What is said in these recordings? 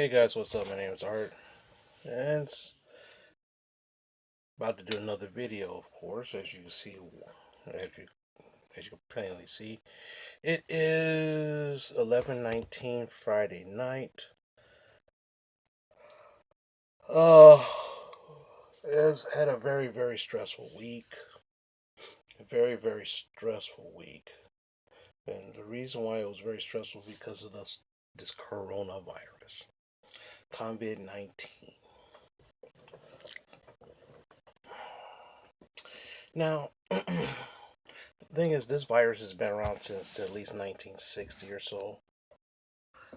Hey guys, what's up? My name is Art, and it's about to do another video, of course, as you see, as you as you can plainly see. It is 11:19 Friday night. Uh, has had a very stressful week. A very stressful week, and the reason why it was very stressful because of this coronavirus, COVID-19. Now. The thing is, this virus has been around since at least 1960 or so.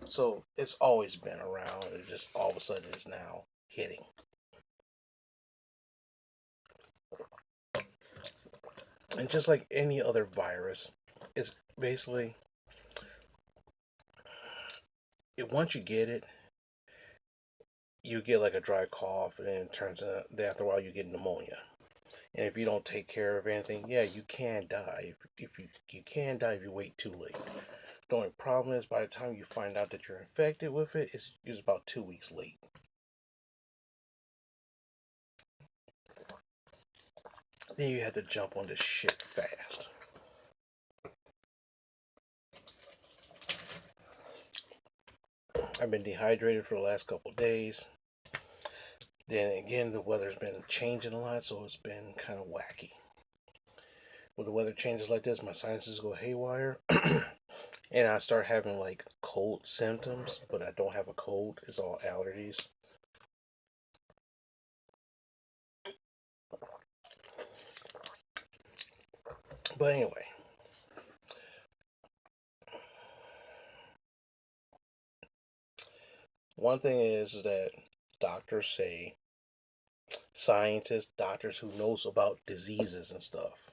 So it's always been around. It just all of a sudden is now hitting. And just like any other virus, it's basically once you get it, you get like a dry cough, and it turns out that after a while you get pneumonia. And if you don't take care of anything, yeah, you can die. If you can die if you wait too late. The only problem is by the time you find out that you're infected with it, it's about 2 weeks late. Then you had to jump on this shit fast. I've been dehydrated for the last couple of days. Then again, the weather's been changing a lot, so it's been kind of wacky. When the weather changes like this, my sinuses go haywire, and I start having like cold symptoms, but I don't have a cold. It's all allergies. But anyway, one thing is that doctors say, scientists, doctors who knows about diseases and stuff,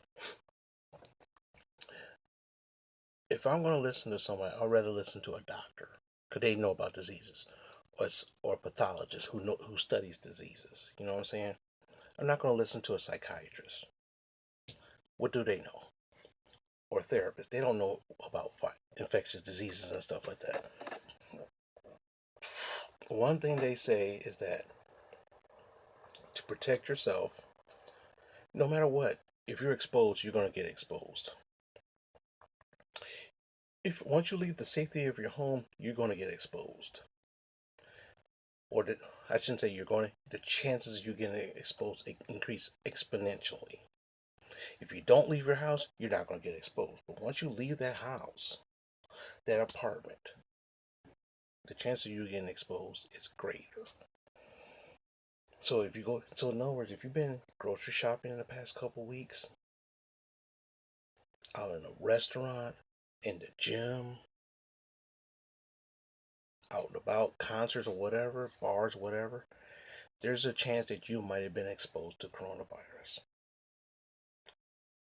if I'm going to listen to somebody, I'd rather listen to a doctor because they know about diseases, or a pathologist who studies diseases. You know what I'm saying? I'm not going to listen to a psychiatrist. What do they know? Or a therapist. They don't know about infectious diseases and stuff like that. One thing they say is that to protect yourself, no matter what, if you're exposed, you're going to get exposed. If once you leave the safety of your home, you're going to get exposed. I shouldn't say you're going to. The chances of you getting exposed increase exponentially. If you don't leave your house, you're not going to get exposed. But once you leave that house, that apartment, the chance of you getting exposed is greater. So in other words, if you've been grocery shopping in the past couple weeks, out in a restaurant, in the gym, out and about, concerts or whatever, bars, whatever, there's a chance that you might have been exposed to coronavirus.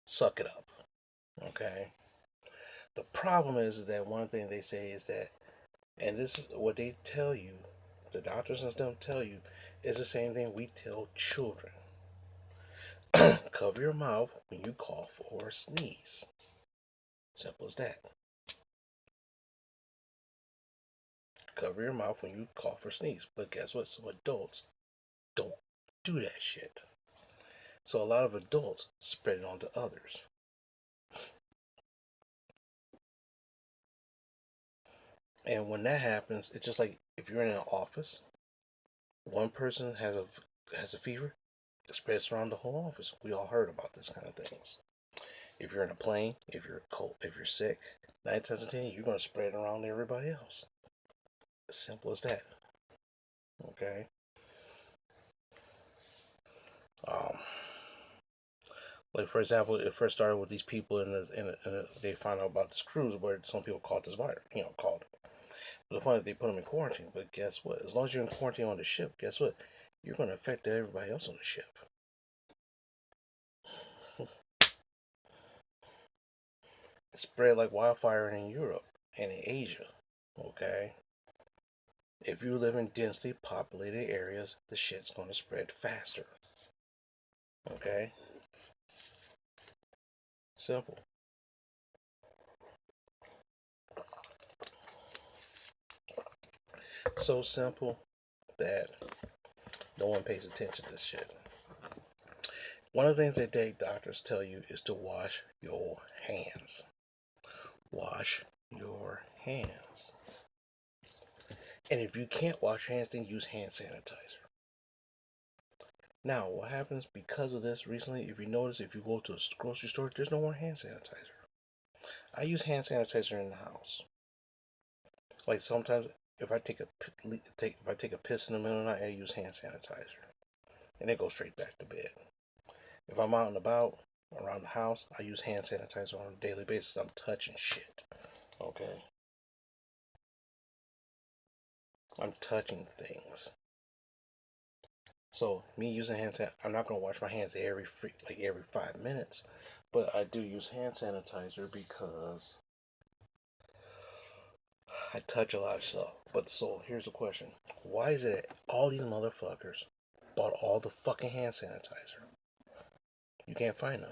Suck it up, okay? The problem is that one thing they say is that, and this is what they tell you, the doctors and them tell you, is the same thing we tell children. Cover your mouth when you cough or sneeze. Simple as that. Cover your mouth when you cough or sneeze. But guess what? Some adults don't do that shit. So a lot of adults spread it on to others. And when that happens, it's just like if you're in an office, one person has a fever, it spreads around the whole office. We all heard about this kind of things. If you're in a plane, if you're cold, if you're sick, 9 times out of 10, you're going to spread it around to everybody else. As simple as that. Okay. Um, like for example, it first started with these people they found out about this cruise where some people caught this virus. Called it. But the funny, they put them in quarantine. But guess what? As long as you're in quarantine on the ship, guess what? You're going to affect everybody else on the ship. It spread like wildfire in Europe and in Asia. Okay. If you live in densely populated areas, the shit's going to spread faster. Okay? Simple. So simple that no one pays attention to this shit. One of the things that doctors tell you is to wash your hands. Wash your hands. And if you can't wash your hands, then use hand sanitizer. Now, what happens because of this recently, if you notice, if you go to a grocery store, there's no more hand sanitizer. I use hand sanitizer in the house. Like sometimes, if I take a piss in the middle of the night, I use hand sanitizer, and it goes straight back to bed. If I'm out and about around the house, I use hand sanitizer on a daily basis. I'm touching shit. Okay, I'm touching things. So me using hand sanitizer, I'm not gonna wash my hands every 5 minutes, but I do use hand sanitizer because I touch a lot of stuff. But so here's the question: why is it all these motherfuckers bought all the fucking hand sanitizer? You can't find none.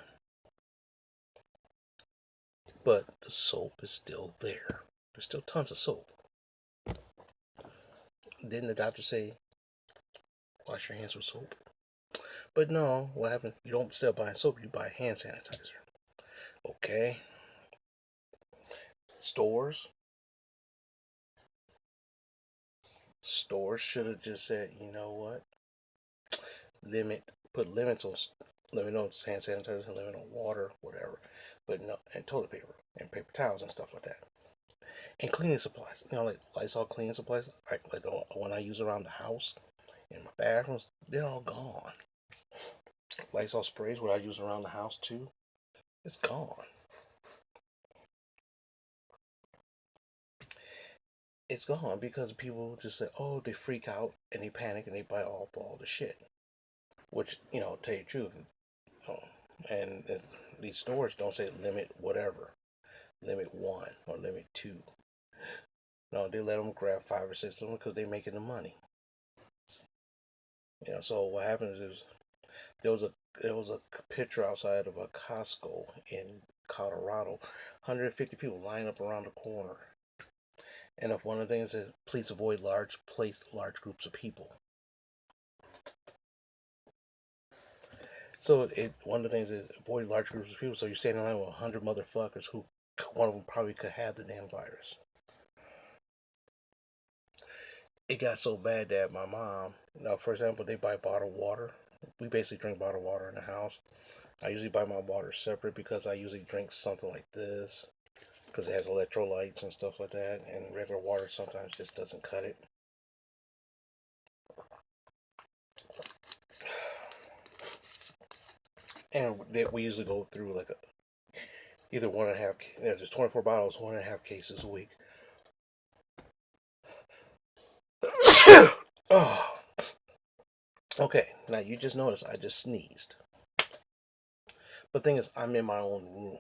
But the soap is still there. There's still tons of soap. Didn't the doctor say wash your hands with soap? But no, what happened? You don't still buy soap, you buy hand sanitizer. Okay. Stores should have just said, you know what? Put limits on hand sanitizer, and limit on water, whatever. But no, and toilet paper and paper towels and stuff like that. And cleaning supplies, like Lysol cleaning supplies, like the one I use around the house, in my bathrooms, they're all gone. Lysol sprays, what I use around the house too, it's gone. It's gone because people just say, oh, they freak out and they panic and they buy all the shit. Which, tell you the truth, and these stores don't say limit whatever, limit one or limit two. No, they let them grab 5 or 6 of them because they're making the money. So what happens is there was a picture outside of a Costco in Colorado, 150 people lined up around the corner. And if one of the things is please avoid large groups of people. So one of the things is avoid large groups of people. So you're standing in line with 100 motherfuckers who one of them probably could have the damn virus. It got so bad that my mom, now for example, they buy bottled water. We basically drink bottled water in the house. I usually buy my water separate because I usually drink something like this because it has electrolytes and stuff like that, and regular water sometimes just doesn't cut it. And we usually go through like either 1.5, there's 24 bottles, 1.5 cases a week. Oh. Okay, now you just noticed I just sneezed. But the thing is, I'm in my own room.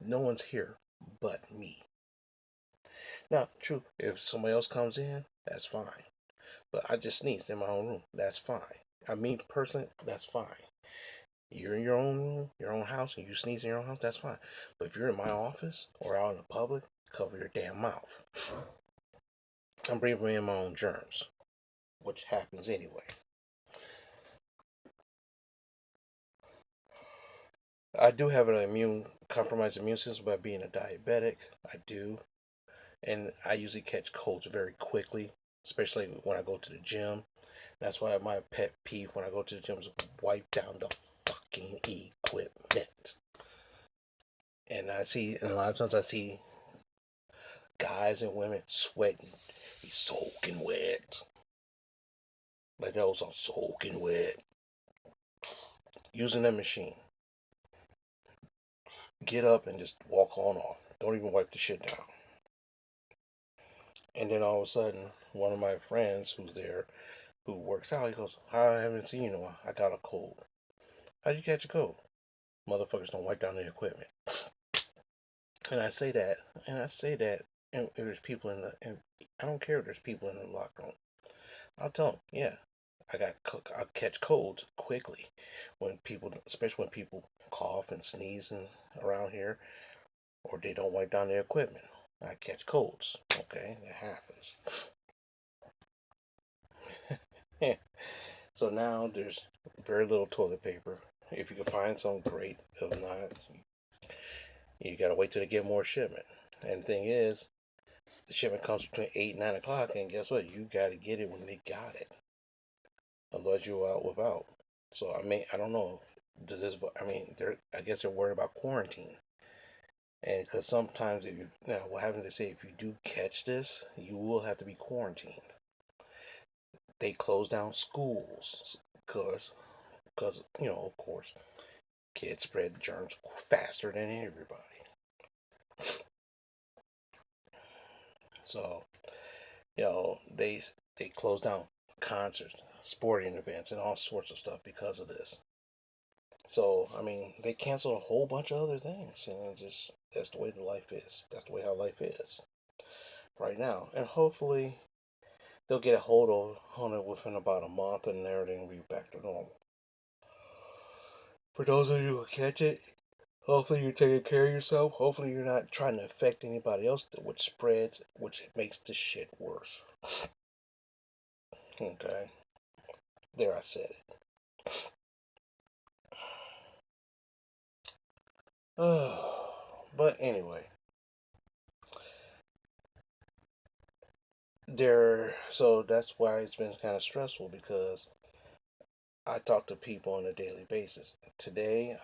No one's here but me. Now, true, if somebody else comes in, that's fine. But I just sneezed in my own room. That's fine. I mean, personally, that's fine. You're in your own room, your own house, and you sneeze in your own house, that's fine. But if you're in my office or out in the public, cover your damn mouth. I'm bringing in my own germs, which happens anyway. I do have an compromised immune system by being a diabetic. I do. And I usually catch colds very quickly, especially when I go to the gym. That's why my pet peeve when I go to the gym is wipe down the fucking equipment. And a lot of times I see guys and women sweating, be soaking wet. Like those are soaking wet. Using that machine. Get up and just walk on off. Don't even wipe the shit down. And then all of a sudden, one of my friends who's there, who works out, he goes, I haven't seen you in a while. I got a cold. How'd you catch a cold? Motherfuckers don't wipe down their equipment. And I say that, and if there's people and I don't care if there's people in the locker room. I'll tell them, yeah, I'll catch colds quickly especially when people cough and sneeze around here, or they don't wipe down their equipment. I catch colds. Okay, that happens. So now there's very little toilet paper. If you can find some, great. If not, you gotta wait till they get more shipment. And the thing is, the shipment comes between 8 and 9 o'clock, and guess what? You gotta get it when they got it. Otherwise, you're out without. So I mean, I don't know. Does this? I mean, I guess they're worried about quarantine, and because sometimes if you now, what happens? They say if you do catch this, you will have to be quarantined. They close down schools because of course, kids spread germs faster than everybody. So they close down concerts, sporting events, and all sorts of stuff because of this. So I mean, they canceled a whole bunch of other things, and just that's the way the life is. That's the way how life is right now, and hopefully they'll get a hold on it within about a month, and everything will be back to normal. For those of you who catch it, hopefully you're taking care of yourself. Hopefully you're not trying to affect anybody else, which spreads, which makes the shit worse. Okay, there I said it. But anyway, so that's why it's been kind of stressful because I talk to people on a daily basis. Today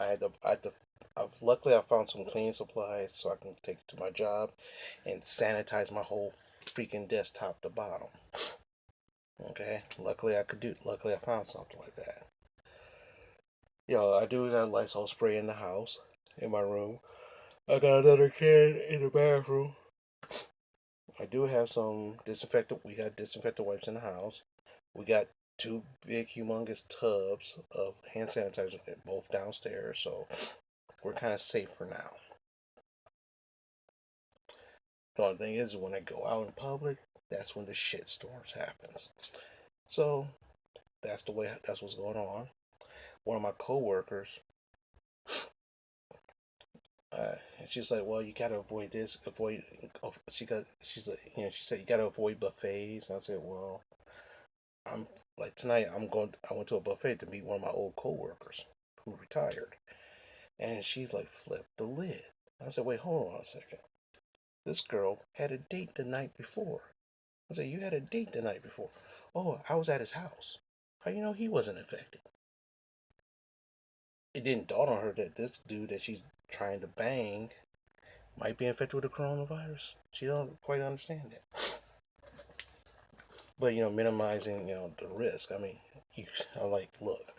luckily I found some cleaning supplies so I can take it to my job and sanitize my whole freaking desktop to bottom. Okay, luckily I found something like that. I do got Lysol spray in the house, in my room. I got another can in the bathroom. I do have some disinfectant. We got disinfectant wipes in the house. We got two big, humongous tubs of hand sanitizer, both downstairs. So we're kind of safe for now. The only thing is, when I go out in public, that's when the shit storms happens. So that's the way. That's what's going on. One of my coworkers, and she's like, "Well, you gotta avoid this. Avoid." She said you gotta avoid buffets. And I said, "Well, I'm like tonight. I went to a buffet to meet one of my old coworkers who retired, and she like flipped the lid. I said, "Wait, hold on a second. This girl had a date the night before." I said, "You had a date the night before?" "Oh, I was at his house." "How you know he wasn't infected?" It didn't dawn on her that this dude that she's trying to bang might be infected with the coronavirus. She don't quite understand that. But minimizing the risk. I mean, I'm like, look,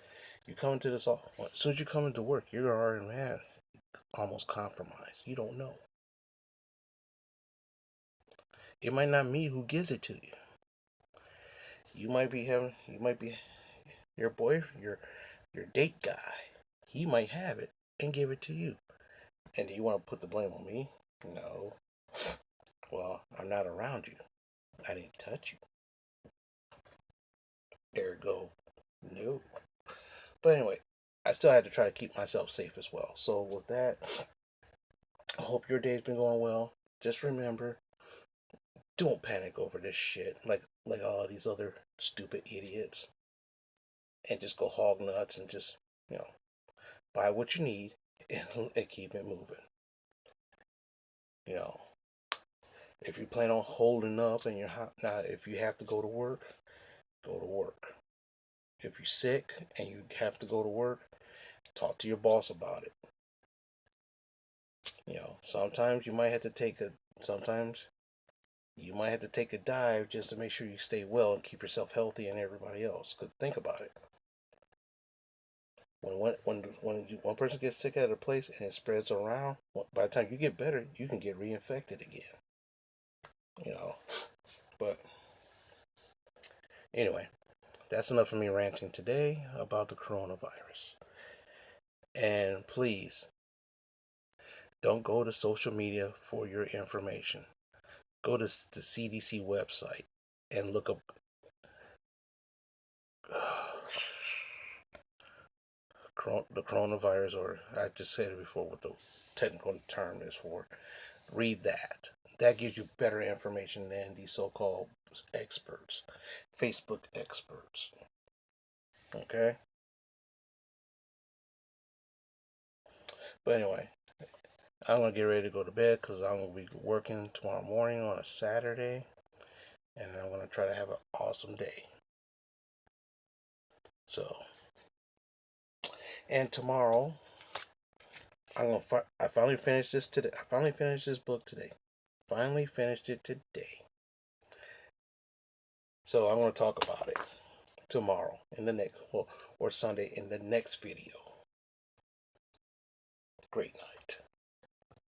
you come into this all as soon as you come into work, you're already almost compromised. You don't know. It might not be who gives it to you. You might be your boyfriend, your date guy. He might have it and give it to you. And do you want to put the blame on me? No. Well, I'm not around you. I didn't touch you. Ergo, no. But anyway, I still had to try to keep myself safe as well. So with that, I hope your day's been going well. Just remember, don't panic over this shit like all these other stupid idiots, and just go hog nuts and just you know buy what you need and keep it moving. You know, if you plan on holding up and now, if you have to go to work. If you're sick and you have to go to work, talk to your boss about it. Sometimes you might have to sometimes you might have to take a dive just to make sure you stay well and keep yourself healthy and everybody else. Cause think about it. When one person gets sick at a place and it spreads around, by the time you get better, you can get reinfected again. You know. But anyway, that's enough of me ranting today about the coronavirus. And please don't go to social media for your information. Go to the CDC website and look up the coronavirus, or I just said it before what the technical term is for. Read that. that gives you better information than these so-called experts, Facebook experts. Okay? But anyway, I'm going to get ready to go to bed because I'm going to be working tomorrow morning on a Saturday. And I'm going to try to have an awesome day. So, and tomorrow, I finally finished this today. I finally finished this book today. Finally finished it today. So I'm going to talk about it tomorrow in the next, or Sunday in the next video. Great night.